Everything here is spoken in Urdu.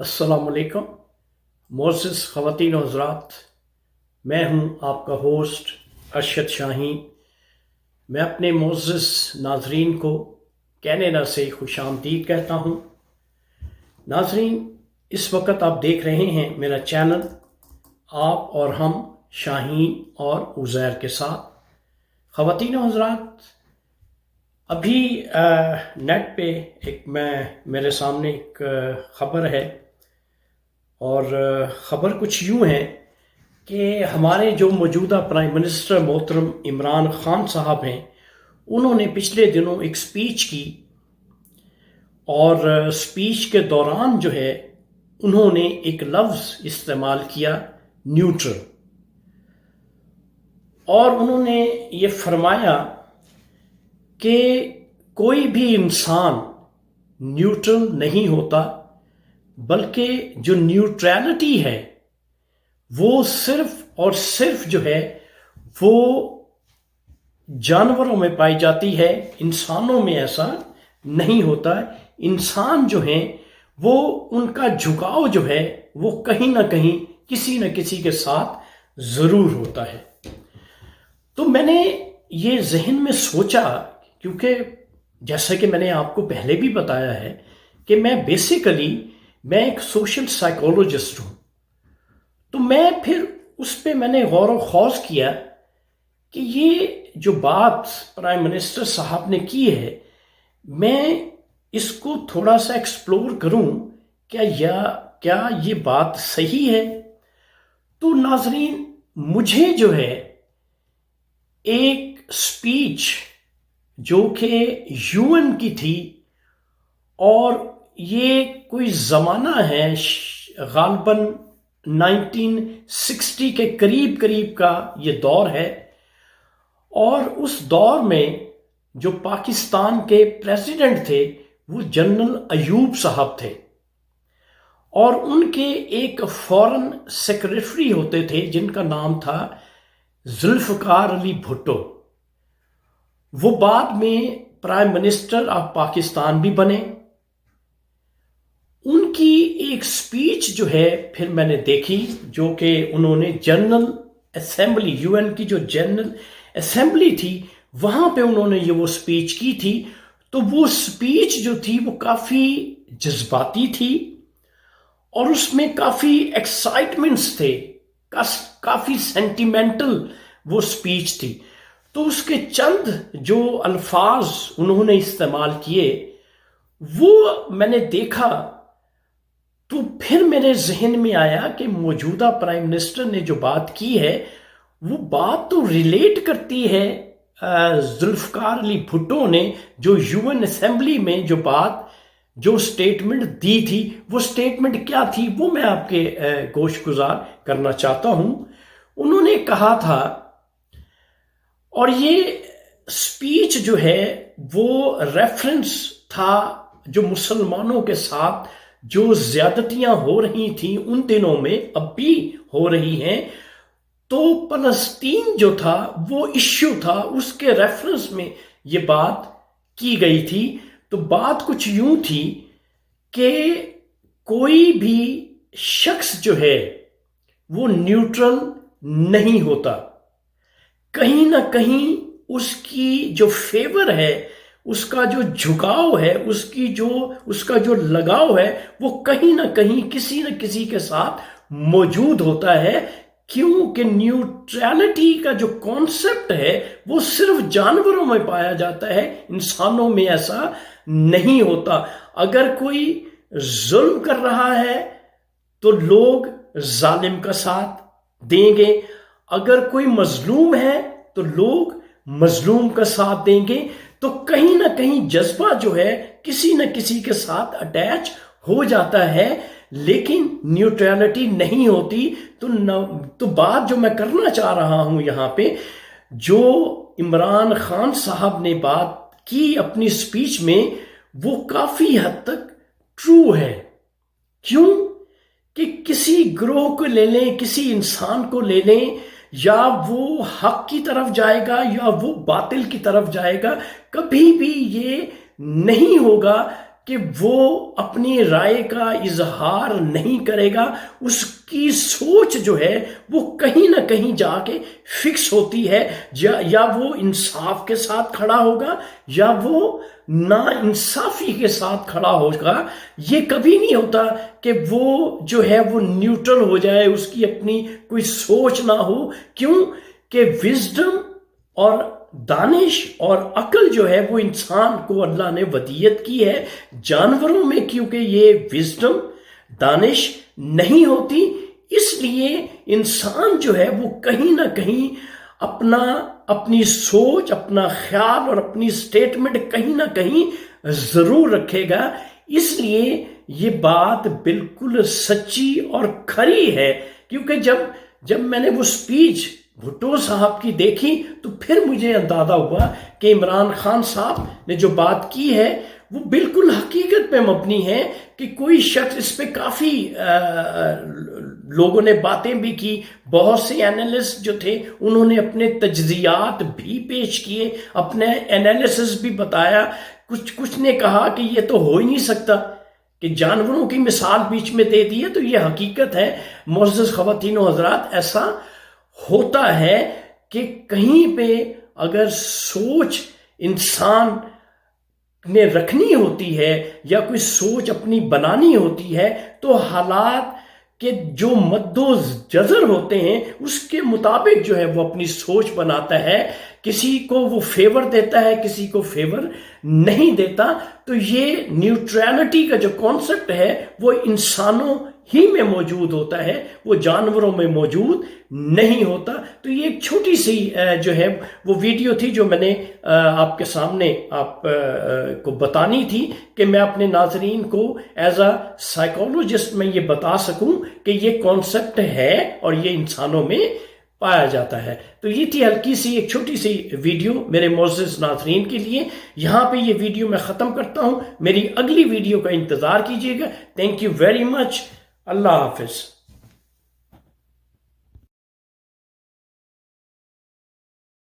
السلام علیکم معزز خواتین و حضرات، میں ہوں آپ کا ہوسٹ ارشد شاہین۔ میں اپنے معزز ناظرین کو کینیڈا سے خوش آمدید کہتا ہوں۔ ناظرین، اس وقت آپ دیکھ رہے ہیں میرا چینل آپ اور ہم شاہین اور عزیر کے ساتھ۔ خواتین و حضرات، ابھی نیٹ پہ میرے سامنے ایک خبر ہے، اور خبر کچھ یوں ہے کہ ہمارے جو موجودہ پرائم منسٹر محترم عمران خان صاحب ہیں، انہوں نے پچھلے دنوں ایک سپیچ کی، اور سپیچ کے دوران جو ہے انہوں نے ایک لفظ استعمال کیا، نیوٹرل، اور انہوں نے یہ فرمایا کہ کوئی بھی انسان نیوٹرل نہیں ہوتا، بلکہ جو نیوٹرلٹی ہے وہ صرف اور صرف جو ہے وہ جانوروں میں پائی جاتی ہے، انسانوں میں ایسا نہیں ہوتا۔ انسان جو ہیں وہ ان کا جھکاؤ جو ہے وہ کہیں نہ کہیں کسی نہ کسی کے ساتھ ضرور ہوتا ہے۔ تو میں نے یہ ذہن میں سوچا، کیونکہ جیسا کہ میں نے آپ کو پہلے بھی بتایا ہے کہ میں ایک سوشل سائیکولوجسٹ ہوں، تو میں پھر اس پہ میں نے غور و خوض کیا کہ یہ جو بات پرائم منسٹر صاحب نے کی ہے، میں اس کو تھوڑا سا ایکسپلور کروں، کیا یہ بات صحیح ہے؟ تو ناظرین، مجھے جو ہے ایک سپیچ جو کہ UN کی تھی، اور یہ کوئی زمانہ ہے غالباً 1960 کے قریب کا یہ دور ہے، اور اس دور میں جو پاکستان کے پریزیڈنٹ تھے وہ جنرل ایوب صاحب تھے، اور ان کے ایک فورن سیکریٹری ہوتے تھے جن کا نام تھا ذوالفقار علی بھٹو۔ وہ بعد میں پرائم منسٹر آف پاکستان بھی بنے۔ ان کی ایک سپیچ جو ہے پھر میں نے دیکھی، جو کہ انہوں نے جنرل اسمبلی، UN کی جو جنرل اسمبلی تھی، وہاں پہ انہوں نے وہ سپیچ کی تھی۔ تو وہ سپیچ جو تھی وہ کافی جذباتی تھی، اور اس میں کافی ایکسائٹمنٹس تھے، کافی سینٹیمنٹل وہ سپیچ تھی۔ تو اس کے چند جو الفاظ انہوں نے استعمال کیے وہ میں نے دیکھا، تو پھر میرے ذہن میں آیا کہ موجودہ پرائم منسٹر نے جو بات کی ہے وہ بات تو ریلیٹ کرتی ہے ذوالفقار علی بھٹو نے جو UN اسمبلی میں جو سٹیٹمنٹ دی تھی۔ وہ سٹیٹمنٹ کیا تھی وہ میں آپ کے گوش گزار کرنا چاہتا ہوں۔ انہوں نے کہا تھا، اور یہ سپیچ جو ہے وہ ریفرنس تھا جو مسلمانوں کے ساتھ جو زیادتیاں ہو رہی تھیں ان دنوں میں، اب بھی ہو رہی ہیں، تو فلسطین جو تھا وہ ایشو تھا، اس کے ریفرنس میں یہ بات کی گئی تھی۔ تو بات کچھ یوں تھی کہ کوئی بھی شخص جو ہے وہ نیوٹرل نہیں ہوتا، کہیں نہ کہیں اس کی جو فیور ہے، اس کا جو جھکاؤ ہے، اس کا جو لگاؤ ہے، وہ کہیں نہ کہیں کسی نہ کسی کے ساتھ موجود ہوتا ہے، کیونکہ نیوٹرلٹی کا جو کانسیپٹ ہے وہ صرف جانوروں میں پایا جاتا ہے، انسانوں میں ایسا نہیں ہوتا۔ اگر کوئی ظلم کر رہا ہے تو لوگ ظالم کا ساتھ دیں گے، اگر کوئی مظلوم ہے تو لوگ مظلوم کا ساتھ دیں گے۔ تو کہیں نہ کہیں جذبہ جو ہے کسی نہ کسی کے ساتھ اٹیچ ہو جاتا ہے، لیکن نیوٹرلٹی نہیں ہوتی۔ تو بات جو میں کرنا چاہ رہا ہوں یہاں پہ، جو عمران خان صاحب نے بات کی اپنی سپیچ میں، وہ کافی حد تک ٹرو ہے۔ کیوں کہ کسی گروہ کو لے لیں، کسی انسان کو لے لیں، یا وہ حق کی طرف جائے گا یا وہ باطل کی طرف جائے گا، کبھی بھی یہ نہیں ہوگا کہ وہ اپنی رائے کا اظہار نہیں کرے گا، اس کی سوچ جو ہے وہ کہیں نہ کہیں جا کے فکس ہوتی ہے، یا وہ انصاف کے ساتھ کھڑا ہوگا یا وہ نا انصافی کے ساتھ کھڑا ہوگا۔ یہ کبھی نہیں ہوتا کہ وہ جو ہے وہ نیوٹرل ہو جائے، اس کی اپنی کوئی سوچ نہ ہو۔ کیوں کہ وزڈم اور دانش اور عقل جو ہے وہ انسان کو اللہ نے ودیت کی ہے۔ جانوروں میں کیونکہ یہ وزڈم دانش نہیں ہوتی، اس لیے انسان جو ہے وہ کہیں نہ کہیں اپنی سوچ، اپنا خیال اور اپنی سٹیٹمنٹ کہیں نہ کہیں ضرور رکھے گا۔ اس لیے یہ بات بالکل سچی اور کھری ہے، کیونکہ جب میں نے وہ سپیچ بھٹو صاحب کی دیکھی تو پھر مجھے اندازہ ہوا کہ عمران خان صاحب نے جو بات کی ہے وہ بالکل حقیقت پہ مبنی ہے، کہ کوئی شخص اس پہ کافی لوگوں نے باتیں بھی کی، بہت سے اینالسٹ جو تھے انہوں نے اپنے تجزیات بھی پیش کیے، اپنے اینالیسس بھی بتایا۔ کچھ نے کہا کہ یہ تو ہو ہی نہیں سکتا، کہ جانوروں کی مثال بیچ میں دے دی ہے، تو یہ حقیقت ہے معزز خواتین و حضرات، ایسا ہوتا ہے کہ کہیں پہ اگر سوچ انسان نے رکھنی ہوتی ہے یا کوئی سوچ اپنی بنانی ہوتی ہے تو حالات کے جو مد و جزر ہوتے ہیں اس کے مطابق جو ہے وہ اپنی سوچ بناتا ہے۔ کسی کو وہ فیور دیتا ہے، کسی کو فیور نہیں دیتا۔ تو یہ نیوٹرالٹی کا جو کانسیپٹ ہے وہ انسانوں ہی میں موجود ہوتا ہے، وہ جانوروں میں موجود نہیں ہوتا۔ تو یہ ایک چھوٹی سی جو ہے وہ ویڈیو تھی جو میں نے آپ کے سامنے آپ کو بتانی تھی، کہ میں اپنے ناظرین کو ایز اے سائیکولوجسٹ میں یہ بتا سکوں کہ یہ کانسیپٹ ہے اور یہ انسانوں میں پایا جاتا ہے۔ تو یہ تھی ہلکی سی ایک چھوٹی سی ویڈیو میرے معزز ناظرین کے لیے۔ یہاں پہ یہ ویڈیو میں ختم کرتا ہوں، میری اگلی ویڈیو کا انتظار کیجیے گا۔ تھینک یو ویری مچ، اللہ حافظ۔